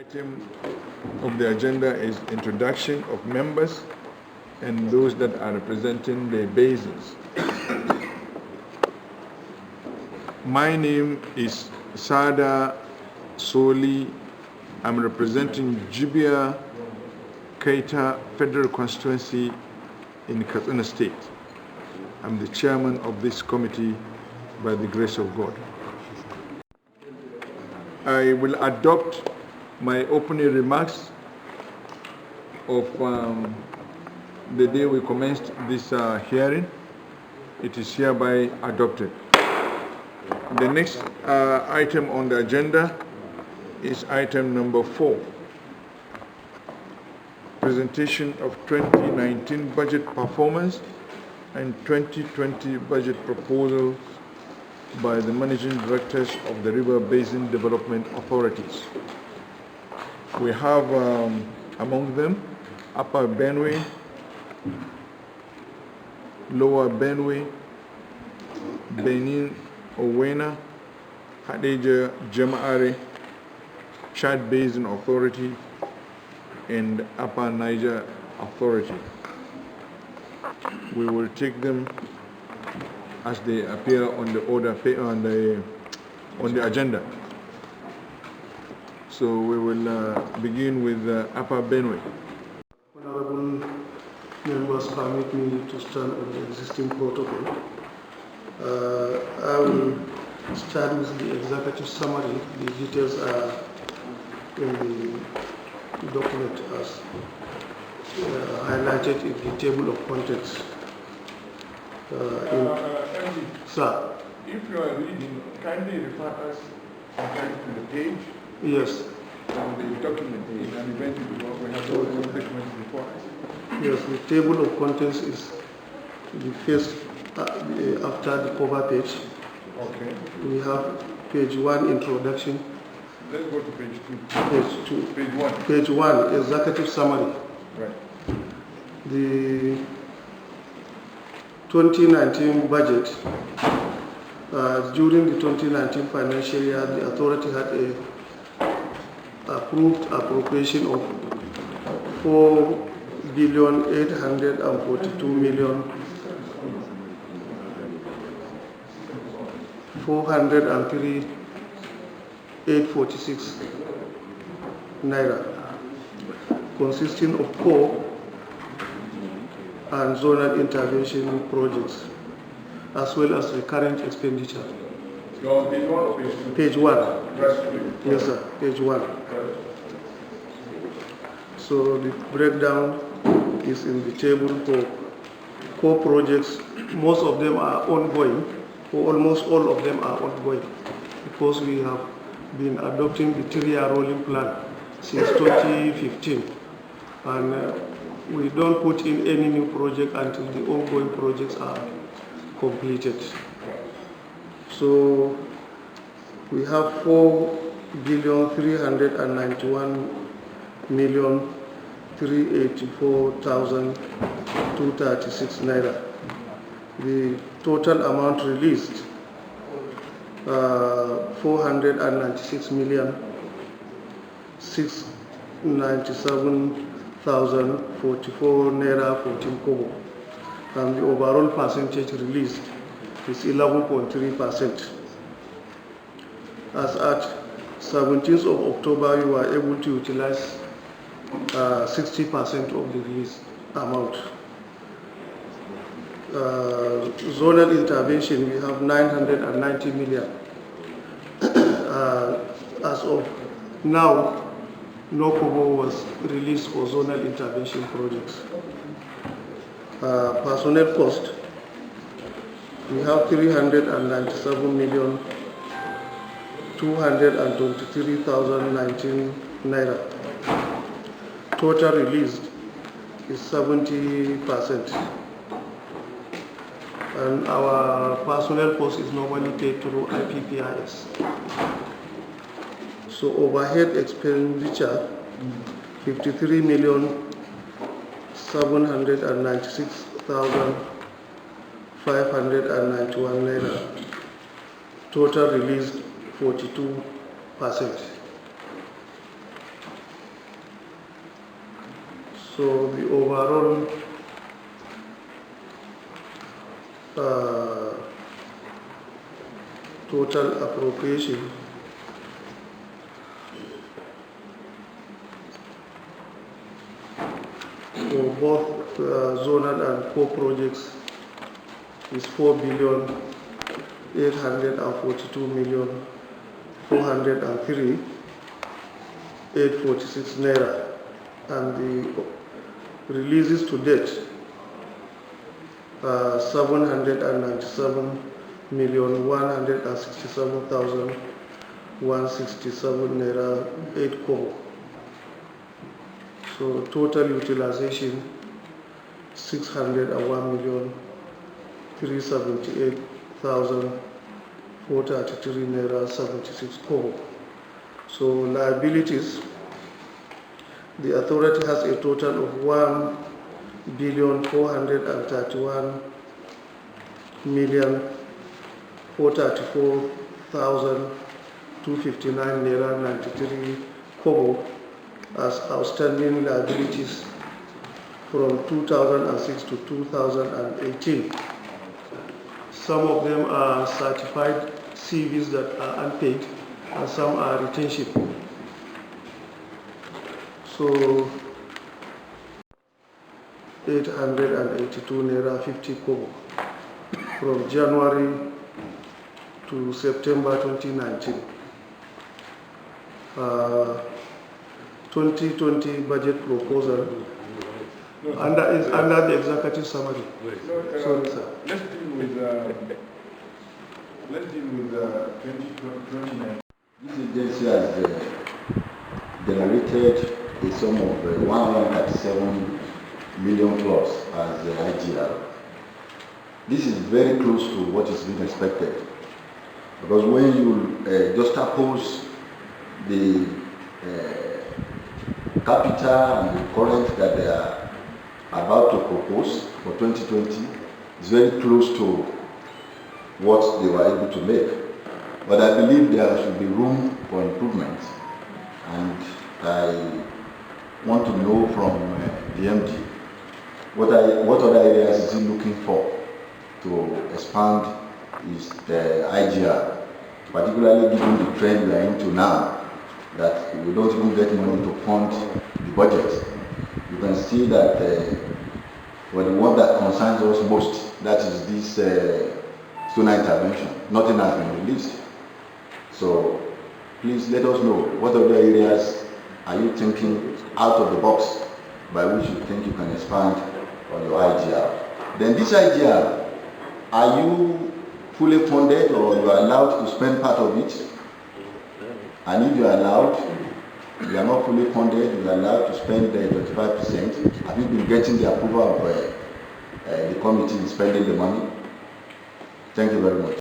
Item of the agenda is introduction of members and those that are representing the basins. My name is Sada Soli. I'm representing Jibia Keita Federal Constituency in Katsina State. I'm the chairman of this committee by the grace of God. I will adopt my opening remarks of the day we commenced this hearing. It is hereby adopted. The next item on the agenda is item number 4, presentation of 2019 budget performance and 2020 budget proposals by the managing directors of the River Basin Development Authorities. We have among them Upper Benue, Lower Benue, Benin Owena, Hadeja Jama'are, Chad Basin Authority, and Upper Niger Authority. We will take them as they appear on the order on the agenda. So we will begin with Upper Benue. Honorable members, permit me to stand on the existing protocol. I will start with the executive summary. The details are in the document as highlighted in the table of contents. Sir. If you are reading, kindly refer us to the page. Yes. On the document, in an event because we have all the documents before us. Yes, the table of contents is the first after the cover page. Okay. We have page 1, introduction. Let's go to page 2. Page 2. Page 1. Page 1, executive summary. Right. The 2019 budget. During the 2019 financial year, the authority had a approved appropriation of 4,842,403,846 naira, consisting of core and zonal intervention projects, as well as recurrent expenditure. Page 1 or page 2? Page 1. Right. Yes, sir. Page 1. So the breakdown is in the table for core projects. Most of them are ongoing, or almost all of them are ongoing, because we have been adopting the 3-year rolling plan since 2015. And we don't put in any new project until the ongoing projects are completed. So we have 4,391,384,236 naira. The total amount released 496,697,044 naira 14 kobo, and the overall percentage released is 11.3%. As at 17th of October, we were able to utilize 60% of the released amount. Zonal intervention, we have 990 million. As of now, no kobo was released for zonal intervention projects. Personnel cost, we have 397,223,019 naira. Total released is 70%. And our personnel cost is normally paid through IPPIS. So overhead expenditure, 53,796,591 naira. Total released 42%. So the overall total appropriation for both zonal and core projects is 4,842,403,846 naira, and the releases to date 797,167,167 naira 8 kobo. So total utilization 601,378,433 naira 76 kobo. So liabilities, the authority has a total of 1,431,434,259 naira 93 kobo as outstanding liabilities from 2006 to 2018. Some of them are certified CVs that are unpaid, and some are retention. So 882 naira 50 kobo from January to September 2019. 2020 budget proposal under the executive summary. Sorry, sir. Let's deal with 2019. This agency has generated a sum of 137 million plus as the IGR. This is very close to what is being expected, because when you just oppose the capital and the current that they are about to propose for 2020, it's very close to what they were able to make. But I believe there should be room for improvement, and I want to know from the MD what other areas is he looking for to expand his IGR, particularly given the trend we are into now, that we don't even get money to fund the budget. You can see that well, the one that concerns us most, that is this sonar intervention, nothing has been released. So please let us know what other areas are you thinking out of the box by which you think you can expand on your IGR. Then this IGR, are you fully funded, or you are allowed to spend part of it? And if you are allowed, you are not fully funded, you are allowed to spend 25%. Have you been getting the approval of the committee in spending the money? Thank you very much.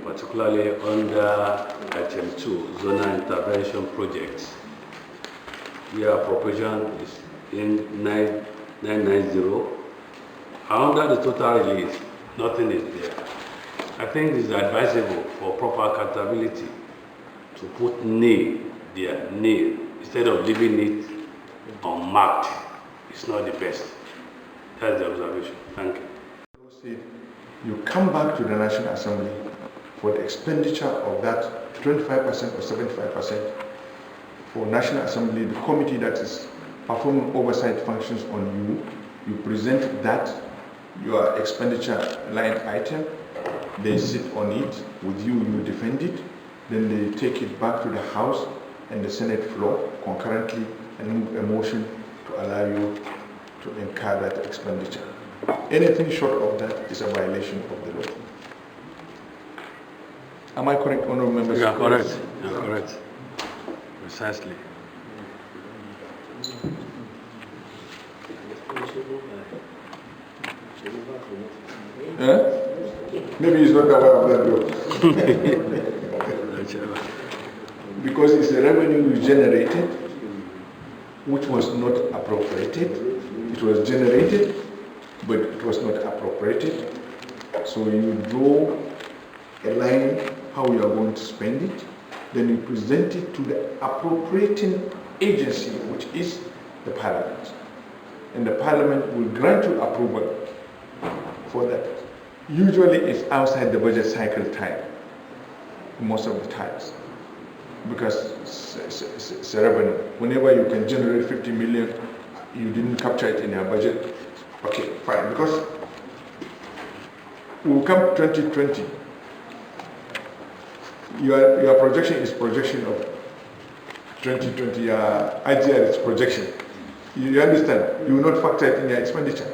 Particularly under Item 2, Zonal Intervention Projects, where appropriation is in 990. Under the total release, nothing is there. I think it is advisable for proper accountability to put nil there, nil, instead of leaving it unmarked. It's not the best. That's the observation. Thank you. You come back to the National Assembly for the expenditure of that 25% or 75% for National Assembly, the committee that is performing oversight functions on you. You present that, your expenditure line item, they sit on it, with you, you defend it, then they take it back to the House and the Senate floor concurrently and move a motion to allow you to incur that expenditure. Anything short of that is a violation of the law. Am I correct, honorable members? You are correct. You are correct. Precisely. Maybe he's not aware of that law. Because it's a revenue you generated, which was not appropriated. It was generated, but it was not appropriated. So you draw a line how you are going to spend it, then you present it to the appropriating agency, which is the Parliament. And the Parliament will grant you approval for that. Usually it's outside the budget cycle time, most of the times, because it's a revenue. Whenever you can generate 50 million, you didn't capture it in your budget, okay, fine, because we'll come 2020, your projection is projection of 2020, IGR is projection. You understand? You will not factor it in your expenditure.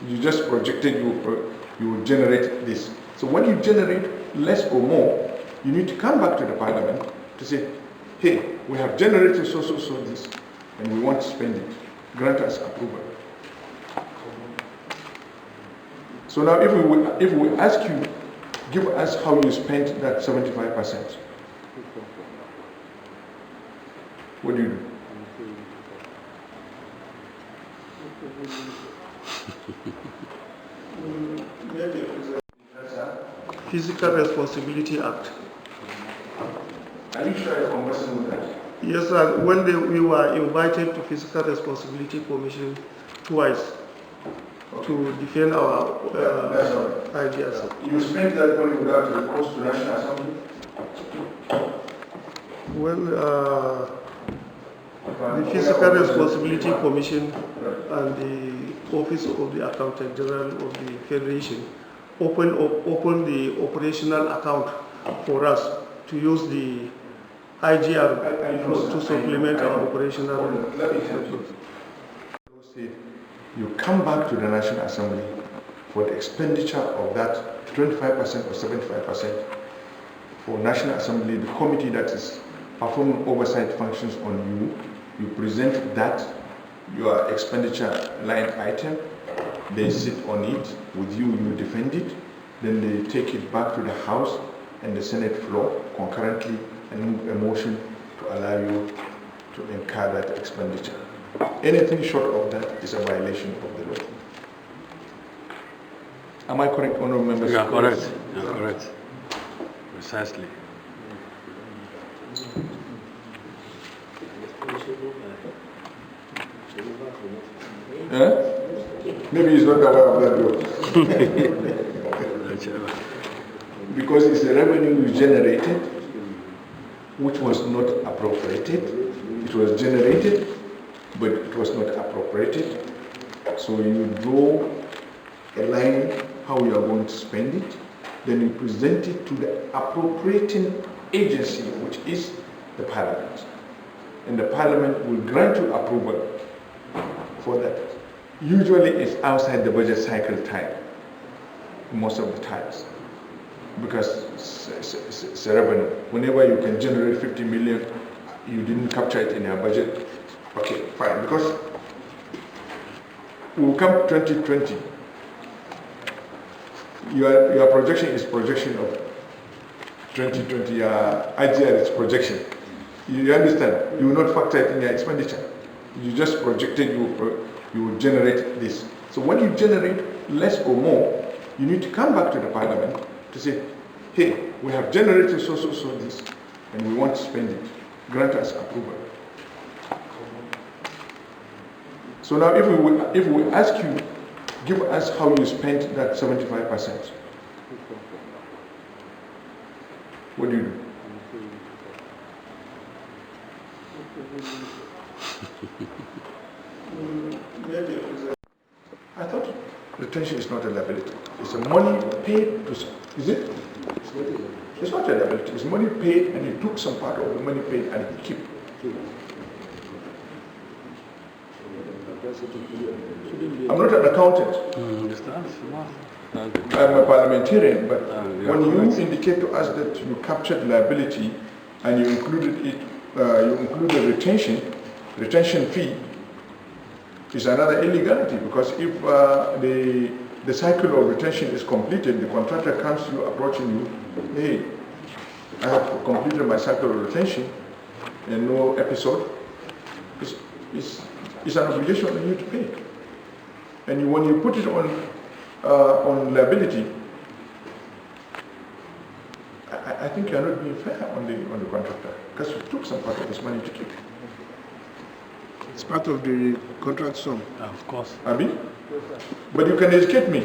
You just projected you will generate this. So when you generate less or more, you need to come back to the Parliament to say, hey, we have generated so this, and we want to spend it. Grant us approval. So now if we ask you, give us how you spent that 75%. What do you do? Physical Responsibility Act. Are you sure you're conversing with that? Yes, sir. When we were invited to Physical Responsibility Commission twice to defend our ideas. You spent that money without recourse to National Assembly? Well, the Physical Responsibility Commission and the Office of the Accountant General of the Federation open the operational account for us to use the IGR to supplement our operational. Let me help you. You come back to the National Assembly for the expenditure of that 25% or 75% for National Assembly, the committee that is performing oversight functions on you. You present that, your expenditure line item, they sit on it with you, you defend it, then they take it back to the House and the Senate floor concurrently and move a motion to allow you to incur that expenditure. Anything short of that is a violation of the law. Am I correct, honorable members? You are correct. You are correct. Precisely. Maybe he's not aware of that law. Because it's a revenue you generated, which was not appropriated. It was generated, but it was not appropriated. So you draw a line how you are going to spend it, then you present it to the appropriating agency, which is the Parliament. And the Parliament will grant you approval for that. Usually it's outside the budget cycle time, most of the times, because it's a revenue. Whenever you can generate 50 million, you didn't capture it in your budget, okay, fine, because we'll come 2020, your projection is projection of 2020, IGR is projection. You understand? You will not factor it in your expenditure. You just projected you will generate this. So when you generate less or more, you need to come back to the Parliament to say, hey, we have generated so this, and we want to spend it. Grant us approval. So now if we ask you, give us how you spent that 75%. What do you do? I thought retention is not a liability. It's a money paid to, is it? It's not a liability. It's money paid and you took some part of the money paid and you keep. I'm not an accountant. I'm a parliamentarian, but when you indicate to us that you captured liability and you included it, you included retention fee, is another illegality, because if the cycle of retention is completed, the contractor comes to you approaching you, hey, I have completed my cycle of retention and no episode, it's an obligation on you to pay. And when you put it on liability, I think you're not being fair on the contractor, because you took some part of this money to keep. It's part of the contract sum. Of course. Abi? But you can educate me.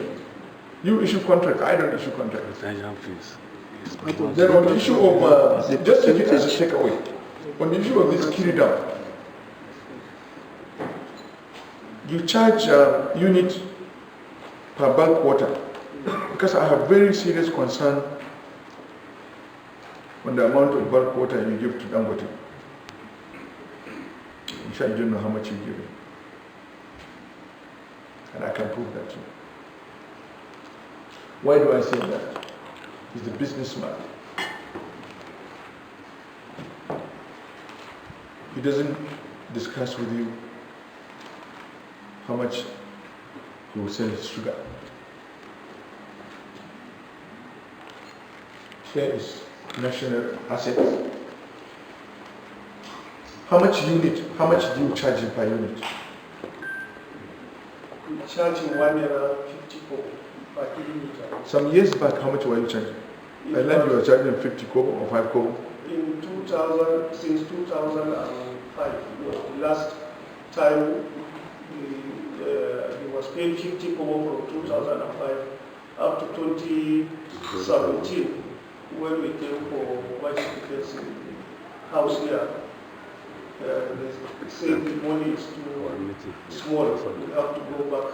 You issue contract, I don't issue contract. Retention fees. Then on the issue of, just take it as a takeaway. On the issue of this carry down, you charge unit per bulk water, because I have very serious concern on the amount of bulk water you give to Dangote. In fact, you don't know how much you give it. And I can prove that to you. Why do I say that? He's a businessman. He doesn't discuss with you how much he will sell his sugar. Here is national assets. How much do you charge him per unit? We charge him 1.50 per kilometer. Some years back, how much were you charging? I learned you were charging 50 kobo or 5 kobo. In 2000, since 2005, was the last time he was paying 50 kobo from 2005 up to 2017, when we came for white certificates in the house here. They said the money is too small, we have to go back.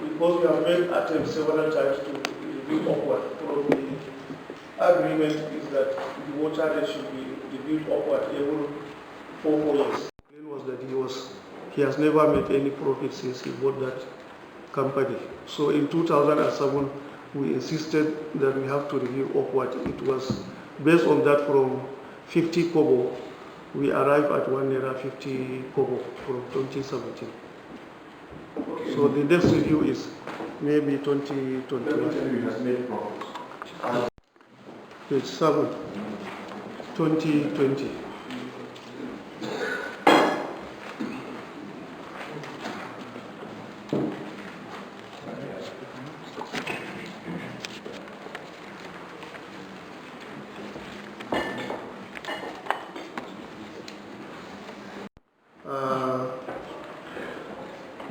Because we have made attempts several times to review upward. From the agreement is that the water rate should be reviewed upward every 4 years. The was that he has never made any profit since he bought that company. So in 2007, we insisted that we have to review upward. It was based on that from 50 kobo, we arrived at 1.50 kobo from 2017. Okay. So the next review is maybe 2020. has made profits. Page 7, 2020.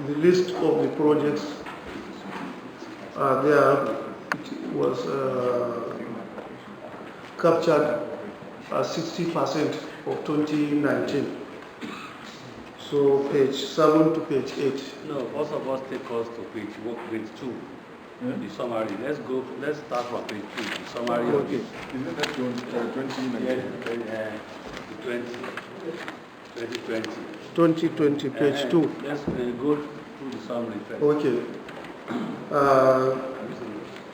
The list of the projects there. It was captured as 60% of 2019. So page 7 to page 8. No, first of all, take us to page 2. The summary. Let's start from page 2. The summary. Okay. Isn't that 2019? Yeah, 2020. 2020, page 2. Let's go through the summary first. Okay.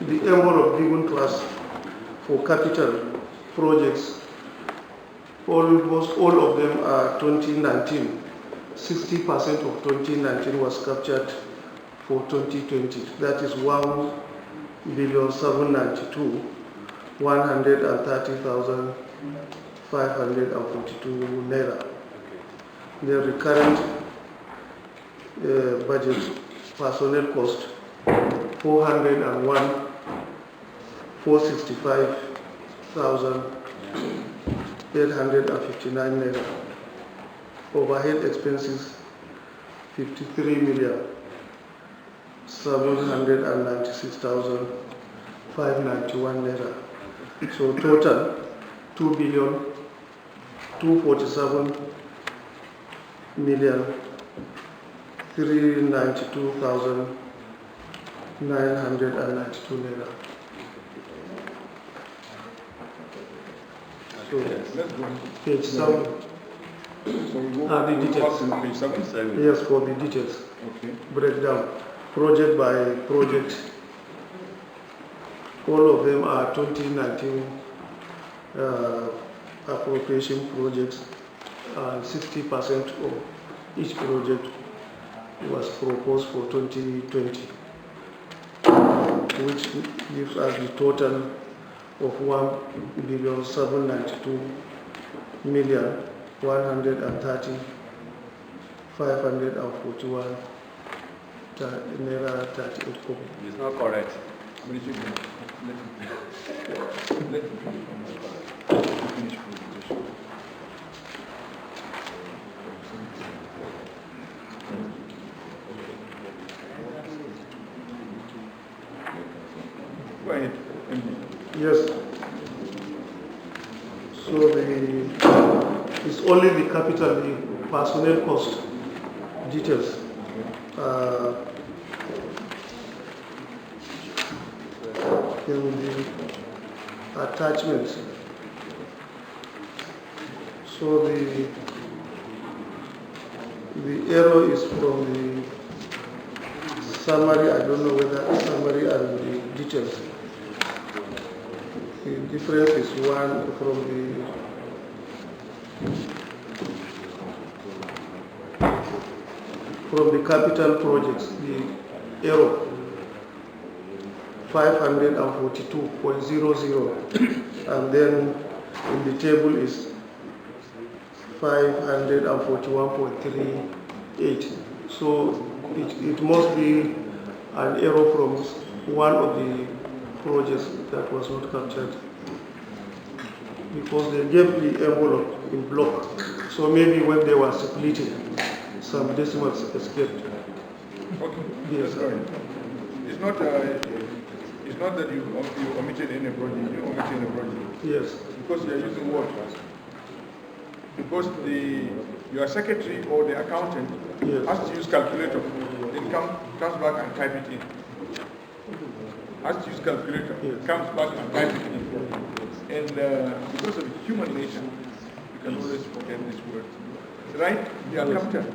The envelope given to us for capital projects, almost all of them are 2019. 60% of 2019 was captured for 2020. That is 1,792,130,542 naira. The recurrent budget personnel cost 465,859 naira. Overhead expenses 53,796,591 naira. So total 2,247,392,992 naira. So page 7. So we go The details. to page 7. Yes, for the details. Okay. Breakdown, project by project. All of them are 2019 appropriation projects, and 60% of each project was proposed for 2020, which gives us the total of 1,792,130,541 naira 38 kobo. It's not correct. But it should be. Let me finish presentation. Go ahead, MD. Yes. So it's only the capital, the personnel cost details. In the attachments. So the error is from the summary. I don't know whether summary and the details. The difference is one from the capital projects, the error 542.00, and then in the table is 541.38. So it must be an error from one of the projects that was not captured, because they gave the envelope in block. So maybe when they were splitting, some decimals escaped. Okay. Yes, sir. It's not that you omitted any project. You omitted any project. Yes. Because you are using what? Because your secretary or the accountant has to use calculator. Then comes back and type it in. Has to use calculator. Comes back and type it in. And because of human nature, you can always forget this word. Right? The accountant.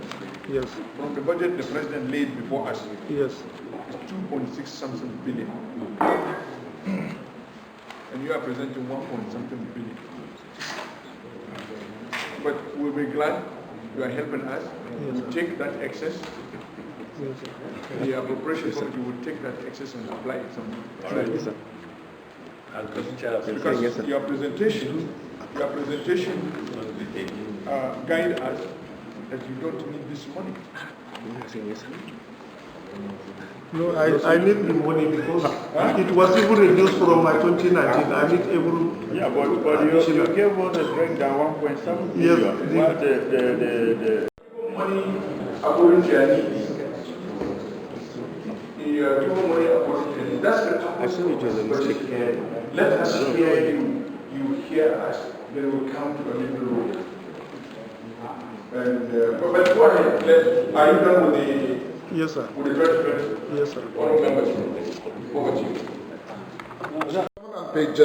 Yes. From the budget the president laid before us. Yes. It's 2.6 something billion. And you are presenting 1 point something billion. But we'll be glad you are helping us. Yes, We'll take that excess. Yes. The appropriation committee will take that excess and apply it somewhere. All right, sir. Because your presentation guide us that you don't need this money. No, I need the money because it was even reduced from my 2019. I need every. Yeah, but you gave us a breakdown 1.7 billion. Yes, the money according to your needs. You are giving money according to your needs. That's the topic. I see it was a mistake. Let us hear you. You hear us. Then we'll come to a little road. And but go ahead. Are you done with the? Yes, sir. With the 2020? Yes, sir. All members, over to you. Page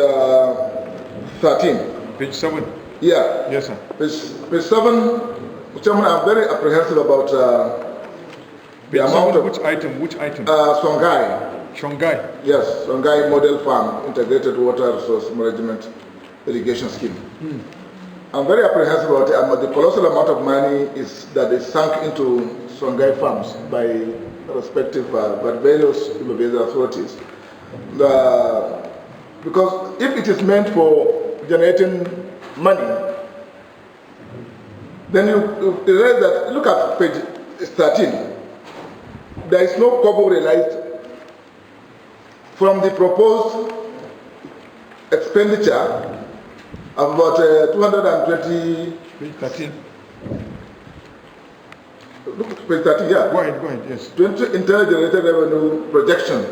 13. Page 7. Yeah. Yes, sir. Page 7, Chairman, I'm very apprehensive about the amount of... Which item? Songhai. Songhai. Yes, Songhai Model Farm, Integrated Water Resource Management Irrigation Scheme. I'm very apprehensive about it. The colossal amount of money that is sunk into Songhai farms by respective but various authorities. Because if it is meant for generating money, then you realize that, look at page 13. There is no kobo realized from the proposed expenditure of about 220. Page 13. Look at page 13, yeah. Go ahead, yes. 20 internal generated revenue projection.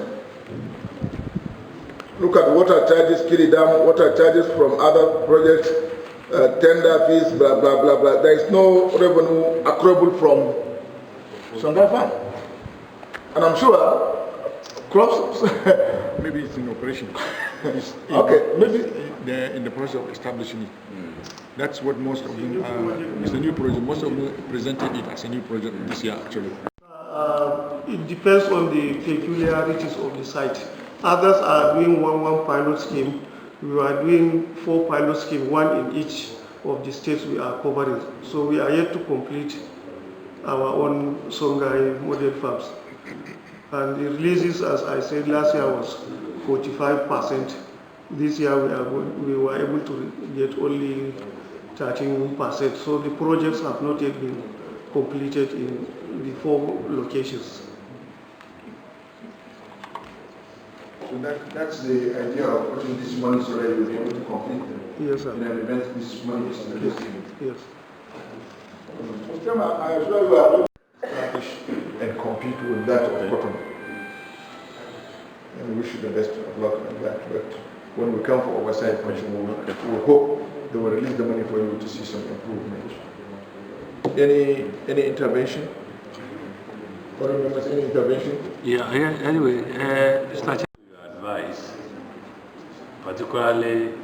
Look at water charges, Kiri Dam, water charges from other projects, tender fees, blah, blah, blah, blah. There is no revenue accruable from Songhai Farm. And I'm sure crops... Maybe it's in operation. Maybe they're in the process of establishing it. That's what most of them are. It's a new project. Most of them presented it as a new project this year, actually. It depends on the peculiarities of the site. Others are doing one pilot scheme. We are doing 4 pilot schemes, 1 in each of the states we are covering. So we are yet to complete our own Songhai model farms. And the releases, as I said, last year was 45%. This year we were able to get only 13%. So the projects have not yet been completed in the 4 locations. So that's the idea of putting this money so that you'll be able to complete them. Yes, sir. In an event this money is released. Yes. I assure you are And compete with that of cotton. and we wish you the best of luck on that. But when we come for oversight function, we hope they will release the money for you to see some improvement. Any intervention? Foreign members, any intervention? Yeah, anyway, Mr. Chair, your advice, particularly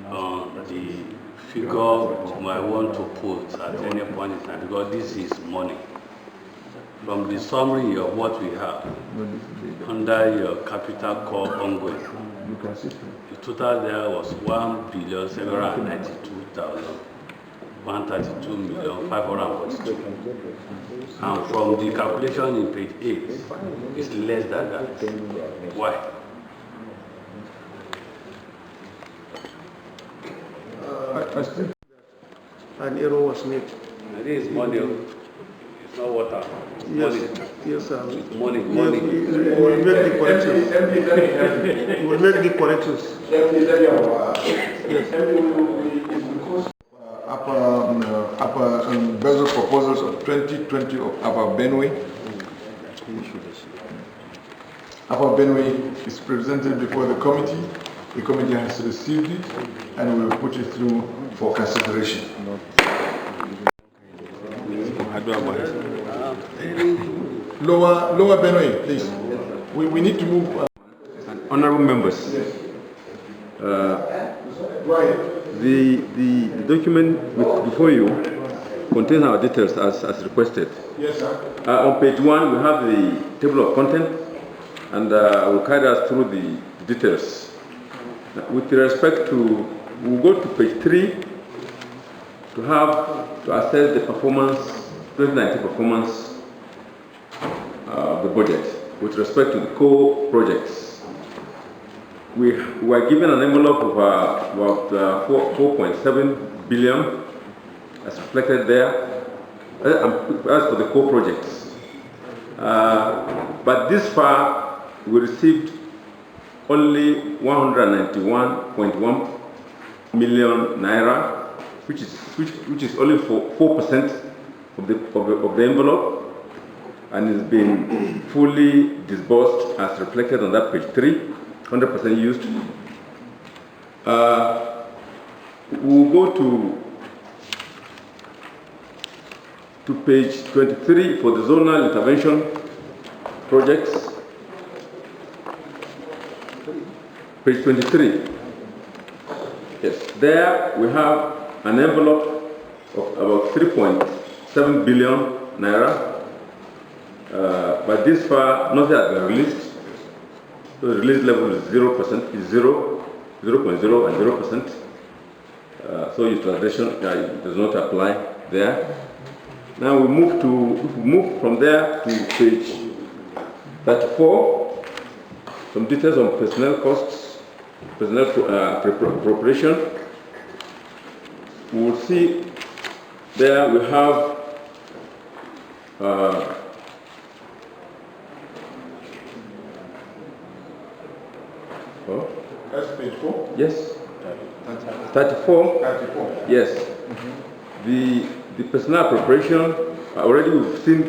on the figure I want to put at any point in time, because this is money. From the summary of what we have under your capital core ongoing, the total there was 1,792,132,542. And from the calculation in page 8, it's less than that. Why? An error was made. This is money, it's not water. It's Yes, money. yes, sir. It's money, Yes, money. we will make the corrections. We will make the corrections. Upper budget proposals of 2020 of Upper Benue. Upper Benue is presented before the committee. The committee has received it and we will put it through for consideration. Lower Benue, please. We need to move. Honorable members, the document before you contains our details as requested. Yes, sir. On page 1, we have the table of content, and I will carry us through the details. With respect to, we'll go to page 3 to assess the performance, 2019 performance of the budget with respect to the core projects. We were given an envelope of about 4.7 billion as reflected there, as for the core projects. But this far, we received only 191.1 million naira, which is only for 4% of the envelope, and is being fully disbursed as reflected on that page 3, 100% used. We'll go to page 23 for the zonal intervention projects. Page 23. Yes, there we have an envelope of about 3.7 billion naira. But this far, nothing has been released. So the release level is 0%, is 0.0 and 0%. So utilization does not apply there. Now we move from there to page 34. Some details on personnel costs, personnel appropriation. We will see there we have That's page 4? yes, 34. 34. Yes. The personnel appropriation, already we've seen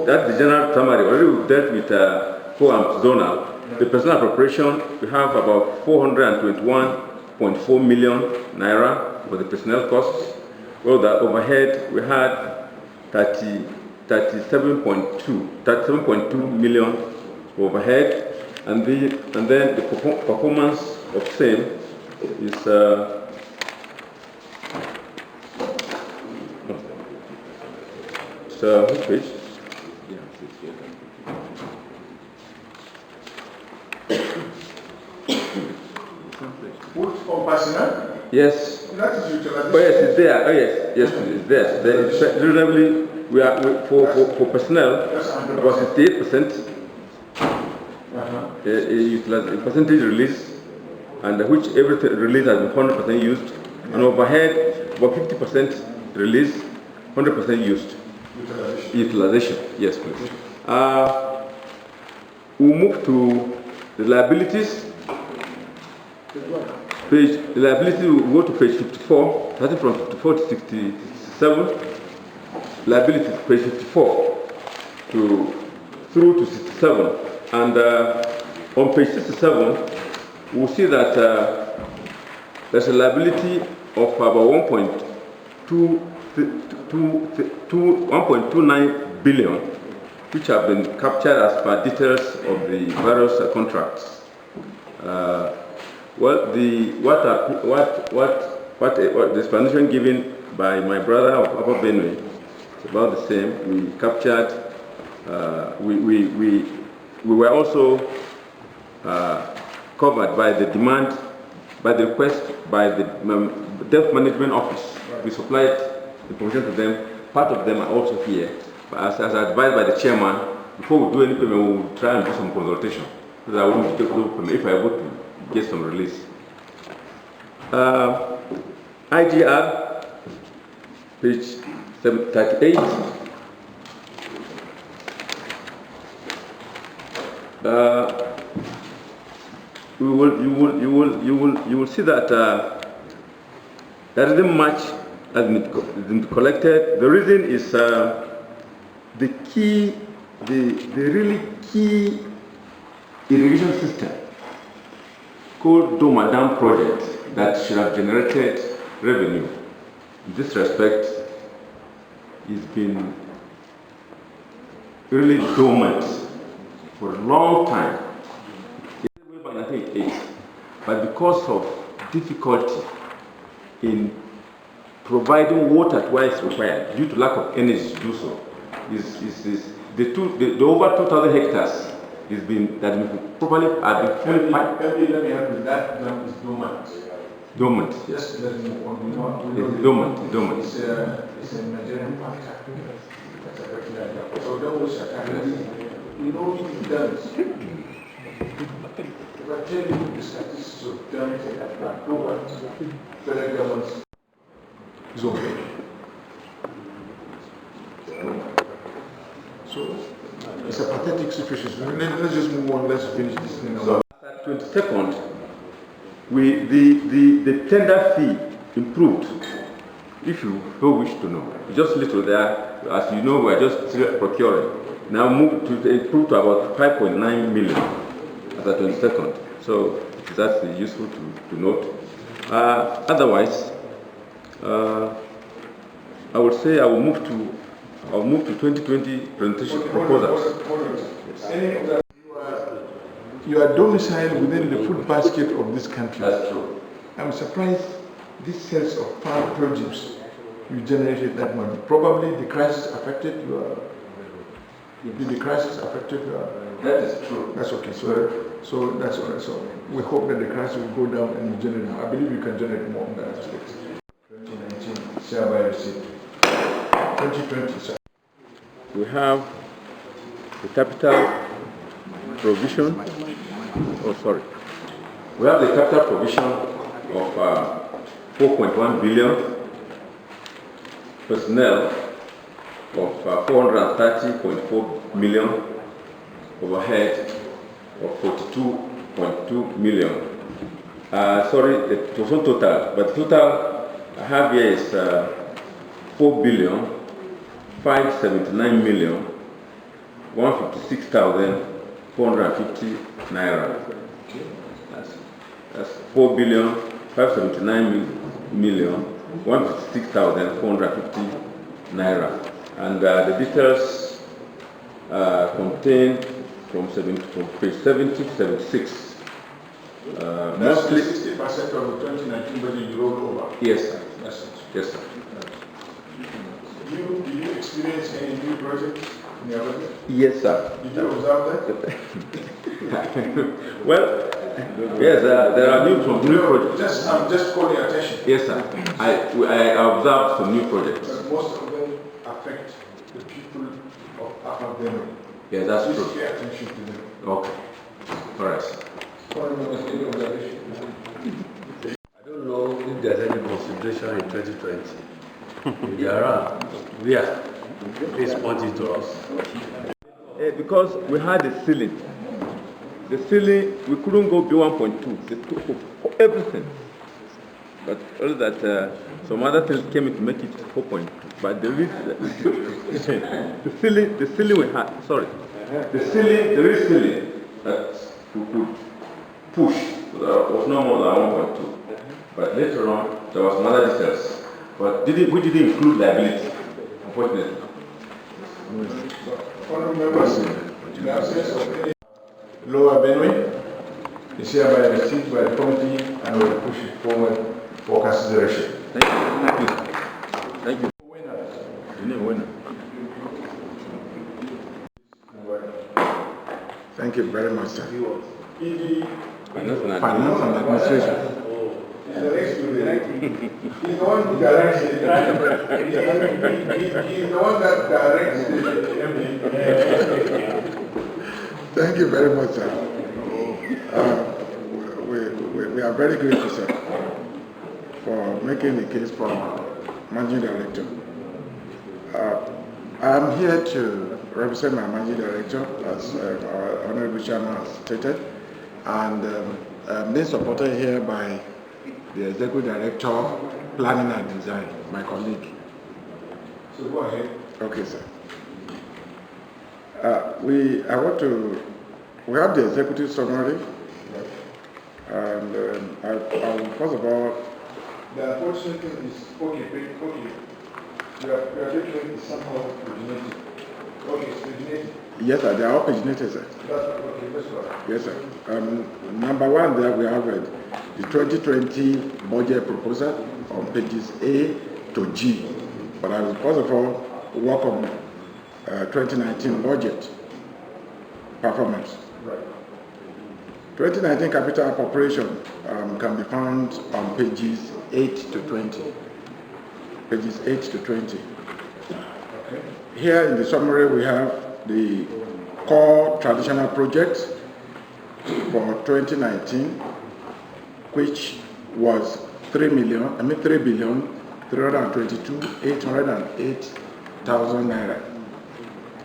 that's the general summary. Already we've dealt with core and zonal. The personnel appropriation, we have about 421.4 million naira for the personnel costs. Well, the overhead, we had 37.2 million overhead, and then the performance of same is which page? Which for personnel? Yes. That is utilization. Oh yes, it's there. Oh yes, it's there. Reasonably, for personnel about 68%. Percentage release, and which every release has been 100% used, and overhead about 50% release, 100% used. Utilization, yes, please. We'll move to the liabilities. The liability, we'll go to page 54, starting from 54 to 67. Liabilities, page 54 through to 67. And on page 67, we'll see that there's a liability of about 1.29 billion, which have been captured as per details of the various contracts. Well, the explanation given by my brother of Upper Benue is about the same. We captured. We were also covered by the demand, by the request by the Debt Management Office. We supplied information to them. Part of them are also here. But as advised by the chairman, before we do any payment, we will try and do some consultation. So that I want to take no payment if I able to get some release. IGR, page 38. You will see that there isn't much has been collected. The reason is the really key irrigation system called Doma Dam project that should have generated revenue. In this respect, it's been really dormant for a long time. I think 8, but because of difficulty in providing water where it's required due to lack of energy to do so, the over 2,000 hectares has been properly fully piped. Let me help you. That dam is dormant. Dormant, yes. Just let me know. It's dormant. It's a Nigerian factor. So don't waste your time. You know what you've done. If I tell you the statistics of dams that are dormant, federal government is okay. So it's a pathetic situation. Let's just move on. Let's finish this thing. So at 22nd, the tender fee improved. If you wish to know, just little there. As you know, we are just procuring. Now moved to improve to about 5.9 million at the 22nd. So that's useful to note. Otherwise, I would say I'll move to 2020 presentation proposals. You are domiciled within the food basket of this country. That's true. I'm surprised this sense of farm produce you generated that money. Probably the crisis affected your. Did the crisis affect your? That is true. That's okay. So that's all right. So we hope that the crisis will go down and you generate more. I believe you can generate more in that aspect. 2019 share by receipt. 2020, sir. We have the capital provision. Oh, sorry. We have the capital provision of 4.1 billion, personnel of 430.4 million, overhead of 42.2 million. Sorry, the total, but total I have here is 4,579,156,450 naira. That's 4,579,156,450 naira. And the details contained from page 70 to 76. That's mostly 60% of the 2019 budget you rolled over. Yes, sir. Yes, sir. Did you experience any new projects in your budget? Yes, sir. Did you observe that? Well, yes, there are new projects. I'm just calling your attention. Yes, sir. I observed some new projects. But most of them affect the people of Upper Benue. Yes, that's Please true. pay attention to them. Okay. All right, sir. Any observation? I don't know if there's any consideration in 2020. If there are, please point it to us. Because we had a ceiling. The ceiling, we couldn't go beyond 1.2. Everything. But all that, some other things came in to make it 4.2. But the ceiling we had, sorry. The real ceiling that we could push. So there was no more than 1.2. But later on, there was some other details. But we didn't include liability, unfortunately. In absence of any Lower Benue is hereby received by the committee and will push it forward for consideration. Thank you. Thank you. Thank you very much, sir. Finance and Finance and administration. He's the one who directs it. He's the one that directs it. Thank you very much, sir. We are very grateful, sir, for making the case for Managing Director. I'm here to represent my Managing Director, as our Honorable Chairman has stated, and being supported here by the Executive Director, Planning and Design, my colleague. So go ahead. Okay, sir. We have the executive summary, and I will first of all. The unfortunate thing is, okay. Your picture is somehow originated. Okay, it's originated. Yes, sir, they are all paginated, sir. Okay, that's right. Yes, sir. Number one, there we have the 2020 budget proposal on pages A to G. But I will first of all work on 2019 budget performance. Right. 2019 capital appropriation can be found on pages 8 to 20. Pages 8 to 20. Okay. Here in the summary we have the core traditional projects for 2019, which was 3,322,808,000 naira.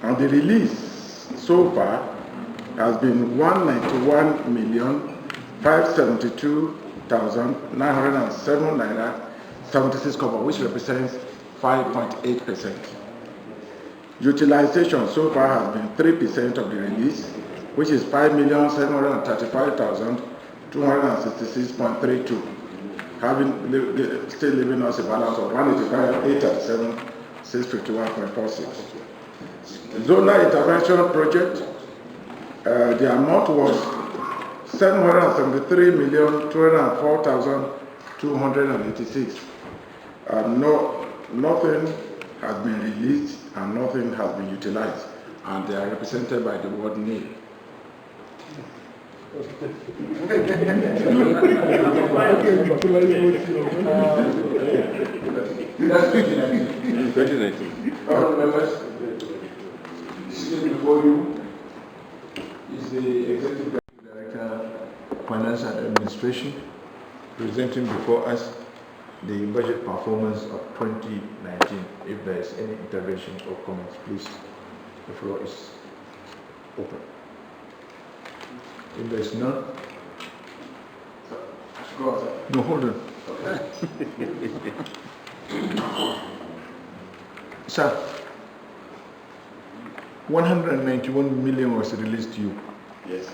And the release so far has been 191,572,907 naira 76 kobo, which represents 5.8%. Utilization so far has been 3% of the release, which is 5,735,266.32, still leaving us a balance of 185,837,651.46. Zonal intervention project, the amount was 773,204,286. Nothing has been released and nothing has been utilized, and they are represented by the word nil. That's 2019. Honourable members, sitting before you is the Executive Director, Finance and Administration, presenting before us the budget performance of 2019. If there is any intervention or comments, please, the floor is open. If there is none, no, hold on. Sir, 191 million was released to you. Yes.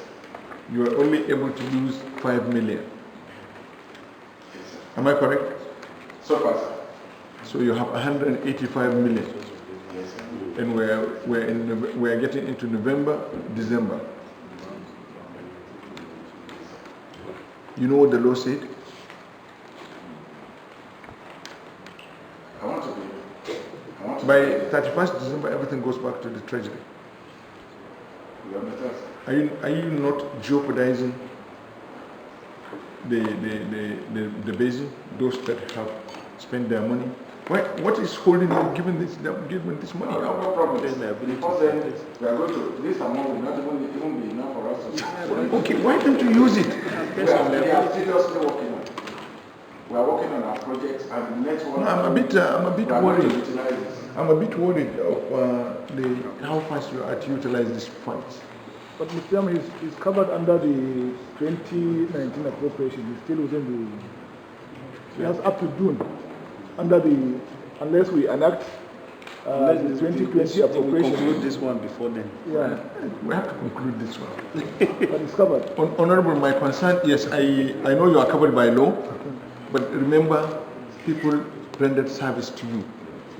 You are only able to use 5 million. Yes, sir. Am I correct? So far, sir. So you have 185 million. Yes, sir. And we're getting into November, December. You know what the law said? By 31st December, everything goes back to the treasury. You understand, sir? Are you not jeopardizing the basin, those that have spent their money? What is holding you giving this money? No problem. Because then we are going to, this amount will not even be enough for us to. Okay, why don't you use it? We are seriously working on it. We are working on our projects, and the next one. No, I'm a bit worried. I'm a bit worried of how fast you are to utilize these funds. But Mr. Chairman, is covered under the 2019 appropriation. He's still within the. He has up to June, under the, unless we enact the 2020 appropriation. Conclude this one before then. Yeah, We have to conclude this one. but it's covered. Honorable, my concern, yes, I know you are covered by law, but remember, people rendered service to you.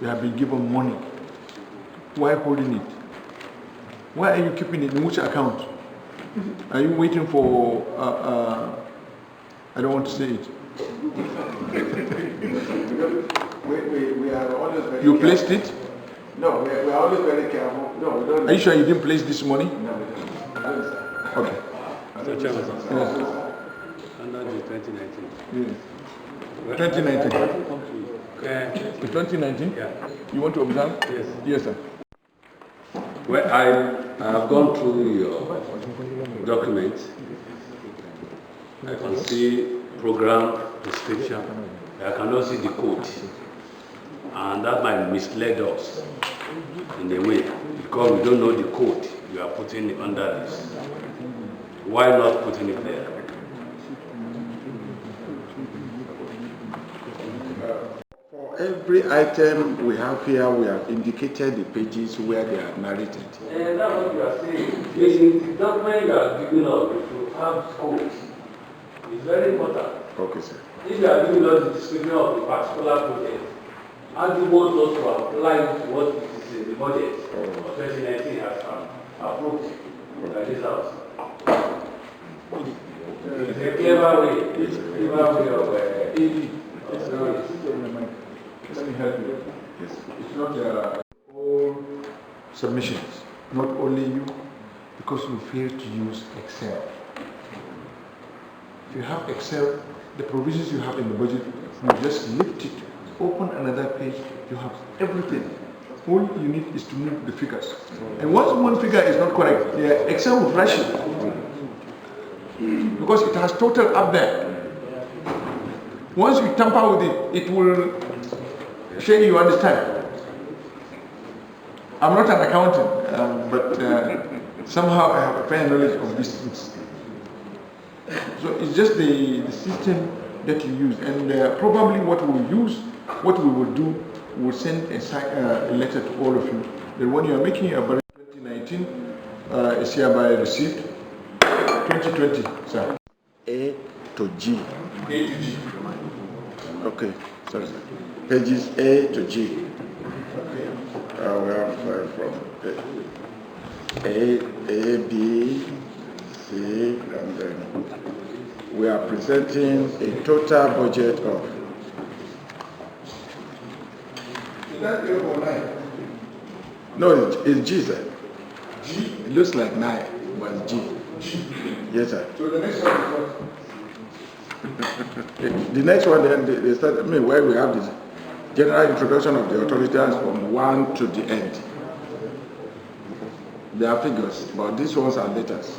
You have been given money. Why holding it? Why are you keeping it? In which account? Are you waiting for, I don't want to say it. We are always very You careful. placed it? No, we are always very careful. No, we don't. Are you sure you didn't place this money? No, we don't. Okay. Mr. Chairman, Yes. under the 2019. Yes. 2019. Okay. In 2019? Yeah. You want to observe? Yes. Yes, sir. Well, I have gone through your documents. I can see program description. I cannot see the code. And that might mislead us in a way because we don't know the code you are putting under this. Why not putting it there? For every item we have here, we have indicated the pages where they are narrated. And that's what you are saying. In the document you are giving us, you have codes. It's very important. Okay, sir. If you are giving us the description of the particular project, how do you want us to apply to what is in the budget of 2019 as approved by this house? It's a clever way of Let me help you. Yes. It's not all submissions, not only you, because you fail to use Excel. If you have Excel, the provisions you have in the budget, you just lift it, open another page, you have everything. All you need is to move the figures. And once one figure is not correct, the Excel will flash it. Because it has total up there. Once you tamper with it, it will show you understand. I'm not an accountant, but somehow I have a fair knowledge of these things. So it's just the system that you use, and probably what we will do, we will send a letter to all of you that when you are making your budget 2019 is hereby received. 2020, sir. A to G. A to G. Okay, sorry, sir. Pages A to G. We have from A, B, C, and then we are presenting a total budget of. Is that A or 9? No, it's G, sir. G? It looks like 9, but it's G. G. Yes, sir. So the next one is what? The next one, then they start. Where we have this general introduction of the authorities from 1 to the end. They are figures, but these ones are letters.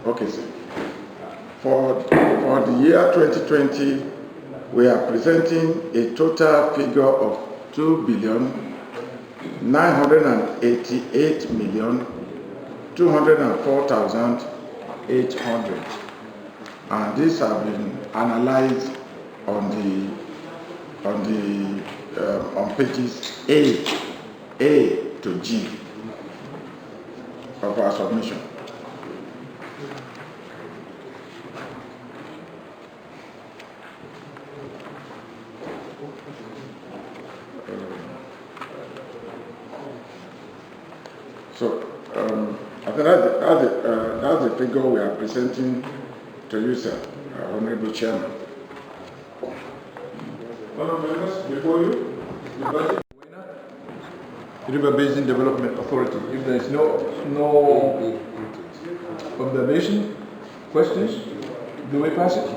Okay, sir. For the year 2020, we are presenting a total figure of 2,988,204,800, and these have been analyzed on pages A to G of our submission. So, I think that's the figure we are presenting to you, sir, Honorable Chairman. Honourable members, before you, the budget River Basin Development Authority. If there is no observation, questions, do we pass it?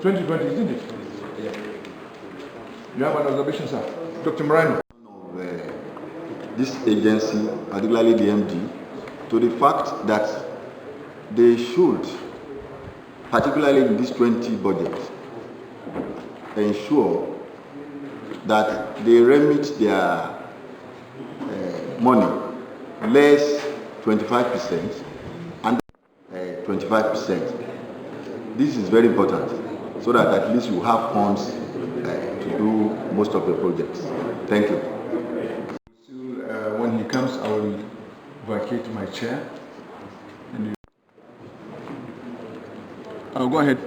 2020, isn't it? You have an observation, sir? Dr. Morano. This agency, particularly the MD, to the fact that they should, particularly in this 20 budget, ensure that they remit their money less 25% and 25%. This is very important so that at least you have funds to do most of the projects. Thank you. When he comes, I will vacate my chair. And go ahead.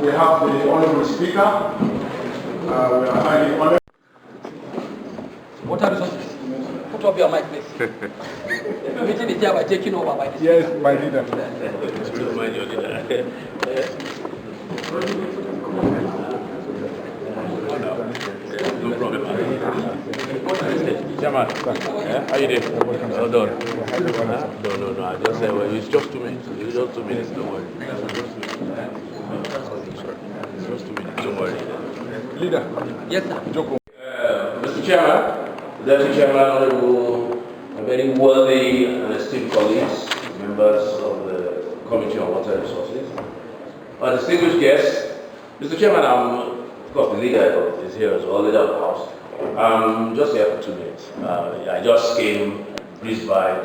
We have the Honorable Speaker. We are highly honored. What are resources? Put up your mic, please. The meeting is here by taking over by this. Yes, my leader. No problem. Chairman, how you doing? Hold on. No. I just said, well, it's just 2 minutes. It's just 2 minutes, don't worry. It's just 2 minutes, don't worry. Leader. Yes, sir. Joko. Mr. Chairman, Deputy Chairman, Honorable, very worthy and esteemed colleagues, members of the Committee on Water Resources, distinguished guests. Mr. Chairman, of course, the leader is here as well, leader of the House. I'm just here for 2 minutes. I just came, breezed by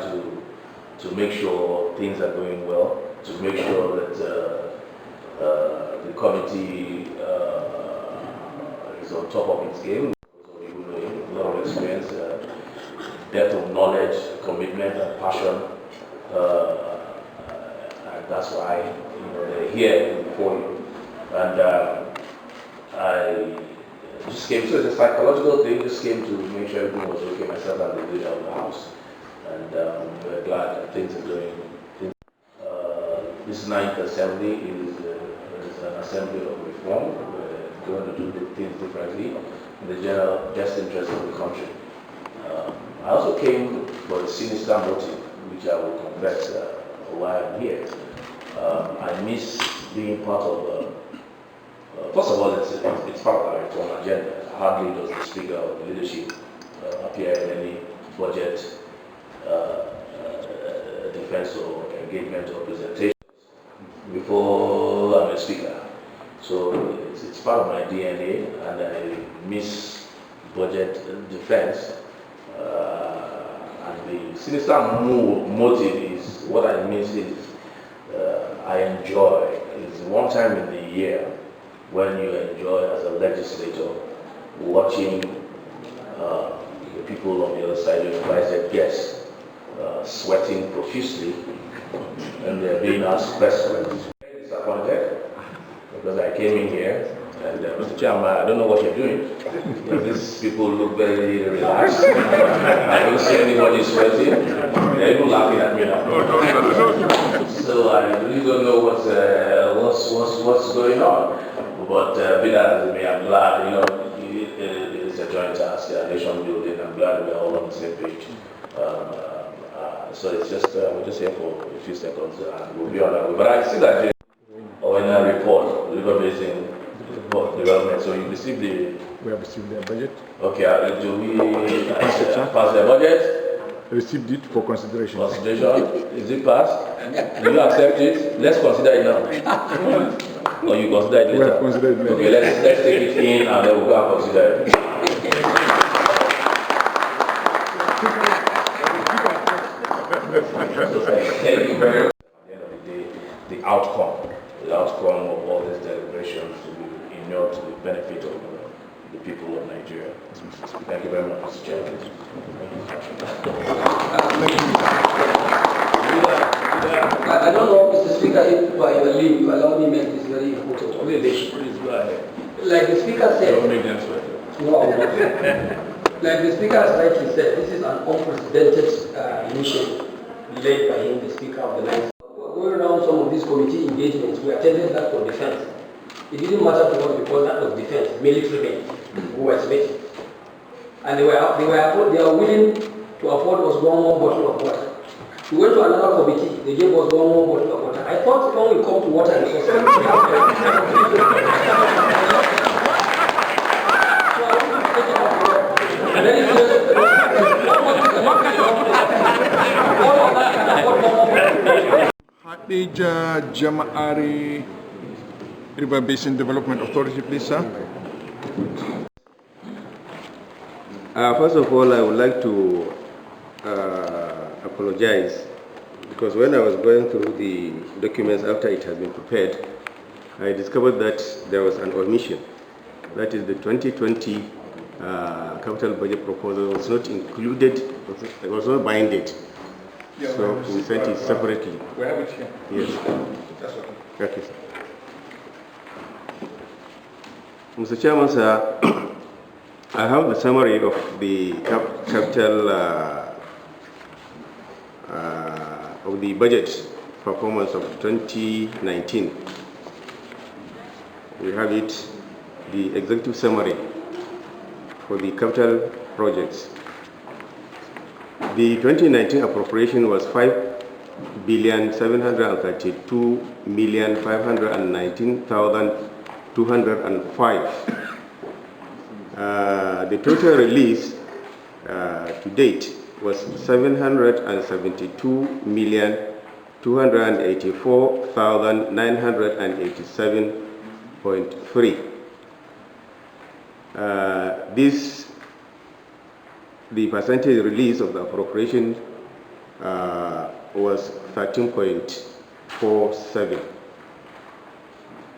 to make sure things are going well, to make sure that the committee is on top of its game. A lot of experience, depth of knowledge, commitment, and passion. And that's why they're here before you. And I just came, so it's a psychological thing, just came to make sure everything was okay, myself and the leader of the House. And we're glad that things are going. This 9th Assembly is an assembly of reform. We're going to do things differently in the general best interest of the country. I also came for a sinister motive, which I will confess why I'm here. I miss being part of first of all, it's part of our reform agenda. Hardly does the Speaker of the leadership appear in any budget defense or engagement or presentation before I'm a Speaker. So it's part of my DNA, and I miss budget defense. And the sinister motive is what I miss is I enjoy. It's one time in the year when you enjoy as a legislator watching the people on the other side, your invited guests, sweating profusely, and they're being asked questions. I'm disappointed because I came in here and Mr. Chairman, I don't know what you're doing. These people look very relaxed. I don't see anybody sweating. They're even laughing at me now. So I really don't know what's going on. But be that as it may, I'm glad, it is a joint task, nation building. I'm glad we're all on the same page. So it's just, we're just here for a few seconds and we'll be on that way. But I see that in a report, River Bas development. So you received We have received their budget. Okay, do we pass the budget? Received it for consideration. Consideration? Is it passed? Do you accept it? Let's consider it now. Or you consider it later? We have considered it later. Okay, let's take it in and then we'll go and consider it. Thank you very much. At the end of the day, the outcome of all these deliberations will be inured to the benefit of the people of Nigeria. Thank you very much, Mr. Chairman. I don't know, Mr. Speaker, if by your leave you allow me to make this very important observation. Please go ahead. Like the Speaker said, Don't make them sweat. no, like the Speaker has rightly said, this is an unprecedented initiative led by him, the Speaker of the Ninth. Going around some of these committee engagements, we attended that for defense. It didn't matter to us because that was defense, military men who were speaking. And they were willing to afford us one more bottle of water. We went to another committee, they gave us one more bottle of water. I thought when we come to water resources, and then it's just, Hadija Jama'ari River Basin Development Authority, please, sir. First of all, I would like to apologize because when I was going through the documents after it has been prepared, I discovered that there was an omission. That is, the 2020 capital budget proposal was not included, it was not binded. Yeah, so we sent it separately. We have it here. Yes. That's okay. Okay, sir. Mr. Chairman, sir, I have the summary of the capital of the budget performance of 2019. We have it, the executive summary for the capital projects. The 2019 appropriation was 5,732,519,205. The total release to date was 772,284,987.3. The percentage release of the appropriation was 13.47,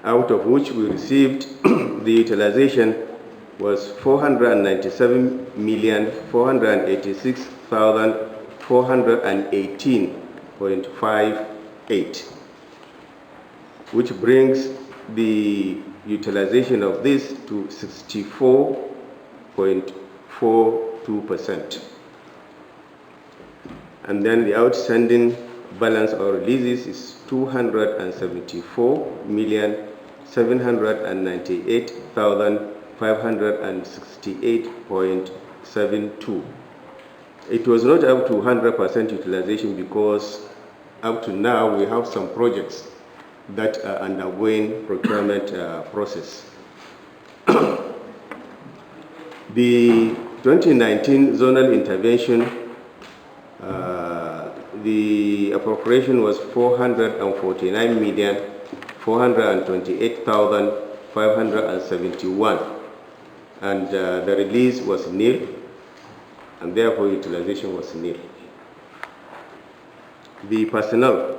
out of which we received the utilization was 497,486,418.58, which brings the utilization of this to 64.42%. And then the outstanding balance or releases is 274,798,568.72. It was not up to 100% utilization because up to now we have some projects that are undergoing procurement process. The 2019 zonal intervention, the appropriation was 449,428,571, and the release was nil, and therefore utilization was nil. The personnel,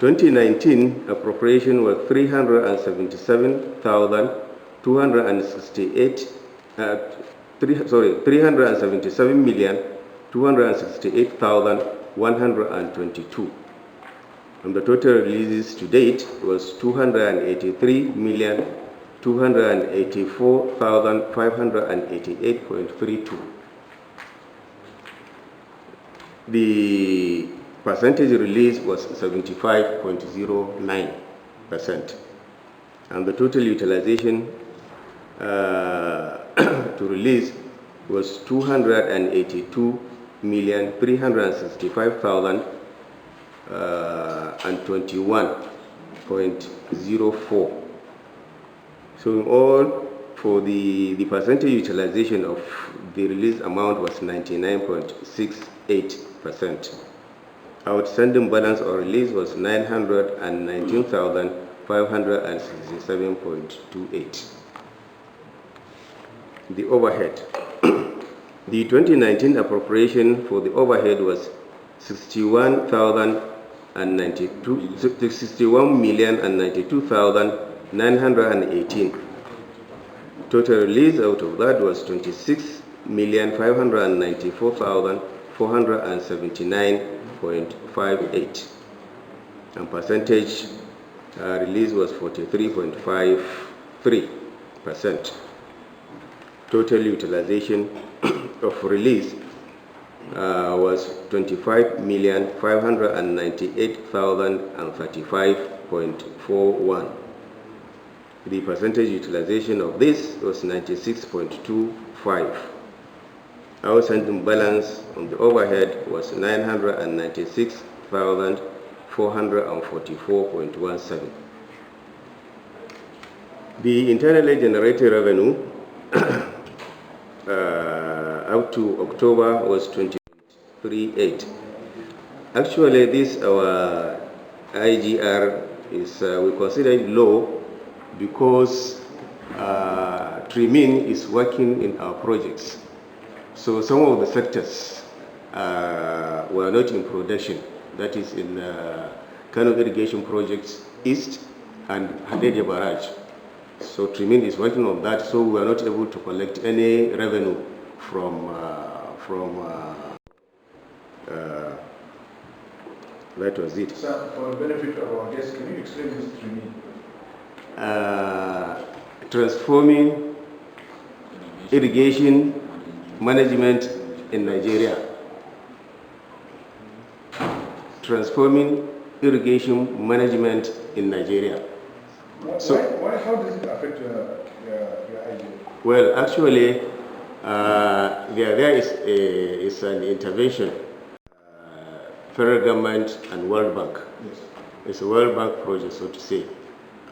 2019 appropriation was 377,268,122, and the total releases to date was 283,284,588.32. The percentage release was 75.09%, and the total utilization to release was 282,365,021.04. So in all, for the percentage utilization of the release amount was 99.68%. Outstanding balance or release was 919,567.28. The overhead. The 2019 appropriation for the overhead was 61,092,918. Total release out of that was 26,594,479.58, and percentage release was 43.53%. Total utilization of release was 25,598,035.41. The percentage utilization of this was 96.25. Outstanding balance on the overhead was 996,444.17. The internally generated revenue up to October was 23.8. Actually, this our IGR is we consider it low because Trimin is working in our projects, So some of the sectors were not in production. That is in Kano irrigation projects East and Hadeja Barrage. So Trimin is working on that, so we are not able to collect any revenue from that was it. So, for the benefit of our guests, can you explain this to me? Transforming irrigation management in Nigeria. Transforming irrigation management in Nigeria. How does it affect your idea? Well, actually, there is an intervention. Federal government and World Bank. Yes. It's a World Bank project, so to say.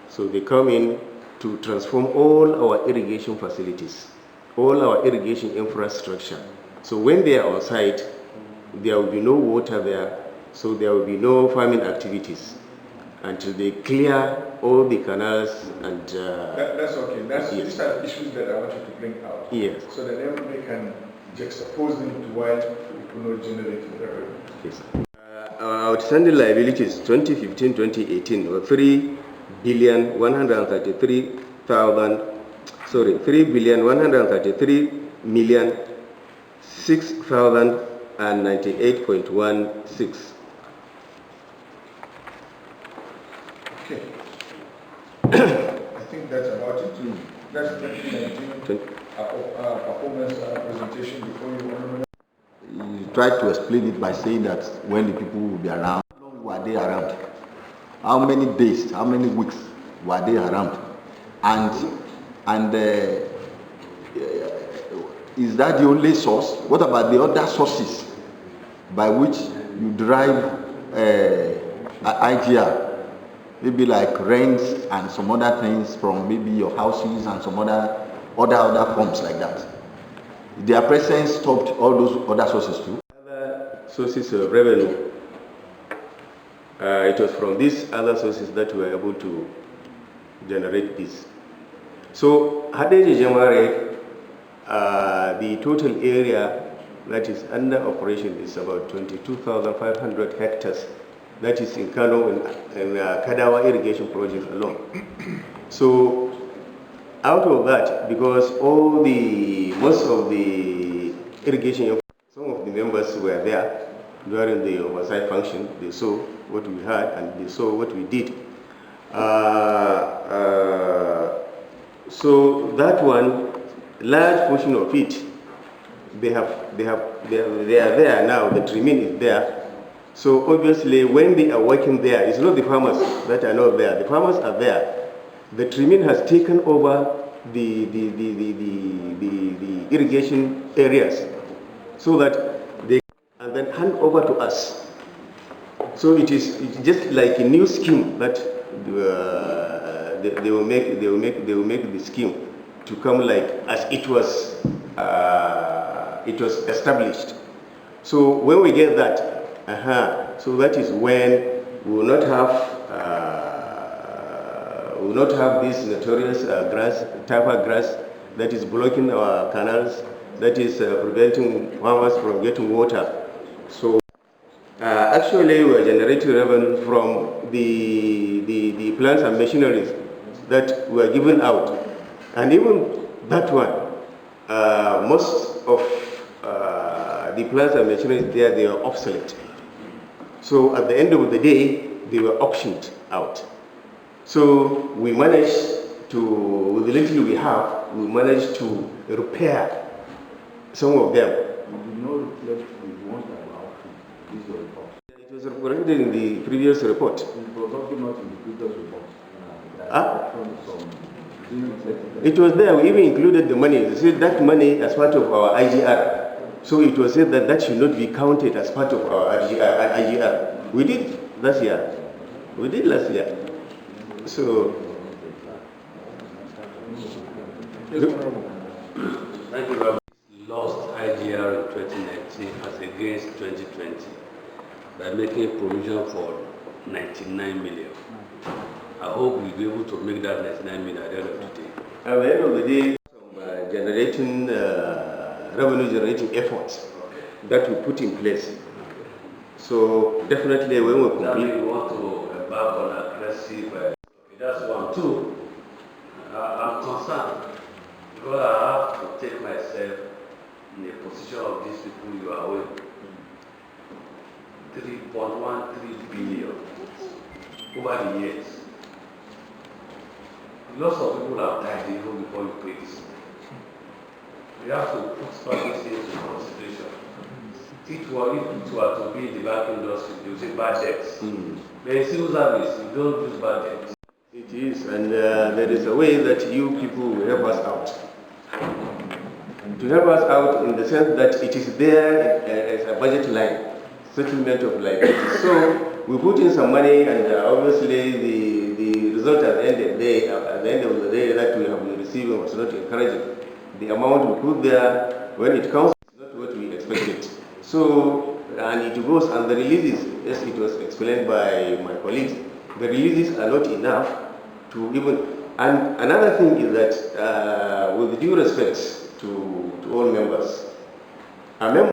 So they come in to transform all our irrigation facilities, all our irrigation infrastructure. So when they are on site, there will be no water there, so there will be no farming activities until they clear all the canals and... that's okay. Yes. These are issues that I want you to bring out. Yes. So that everybody can juxtapose them to why it will not generate revenue. Yes. Our outstanding liabilities 2015-2018 were 3,133,6,098.16. Okay. I think that's about it. That's 2019 performance presentation before you. He tried to explain it by saying that when the people will be around, how long were they around? How many days, how many weeks were they around? And is that the only source? What about the other sources by which you derive IGR? Maybe like rents and some other things from maybe your houses and some other forms like that. Their presence stopped all those other sources too. Other sources of revenue. It was from these other sources that we were able to generate this. So, Hadeji Jamare, the total area that is under operation is about 22,500 hectares. That is in Kano and Kadawa irrigation project alone. So, out of that, because most of the irrigation, some of the members were there during the oversight function. They saw what we had and they saw what we did. So that one, large portion of it, they are there now. The trimming is there. So obviously, when they are working there, it's not the farmers that are not there. The farmers are there. The trimming has taken over the irrigation areas, so that they and then hand over to us. So it's just like a new scheme that they will make the scheme to come like as it was established. So when we get that, so that is when we will not have this notorious tapa grass that is blocking our canals, that is preventing farmers from getting water. So actually we are generating revenue from the plants and machineries that were given out. And even that one, most of the plants and machineries there, they are obsolete. So at the end of the day, they were auctioned out. So we managed to, with the little we have, we managed to repair some of them. You know, reflect the ones that were auctioned. This is your report. It was reported in the previous report. It was also not in the previous report. It was there. We even included the money. They said that money as part of our IGR. So it was said that that should not be counted as part of our IGR. We did last year. So. Thank you, Robert. Lost IGR in 2019 as against 2020 by making provision for 99 million. I hope we'll be able to make that 99 million at the end of the day. At the end of the day, generating revenue generating efforts that we put in place. So definitely when we complete, we want to embark on aggressive. That's one. Two, I'm concerned because I have to take myself in the position of these people you are with. 3.13 billion over the years. Lots of people have died even before you pay this. We have to put all these things into consideration. If it were to be in the bank industry, you say bad debts. But in civil service, you don't use bad debts. it is, and there is a way that you people will help us out. To help us out in the sense that it is there as a budget line, settlement of liabilities. So we put in some money, and obviously the result at the end of the day, that we have been receiving was not encouraging. The amount we put there, when it comes, is not what we expected. So, and it goes, and the releases, as it was explained by my colleagues, the releases are not enough to even. And another thing is that, with due respect to all members, a member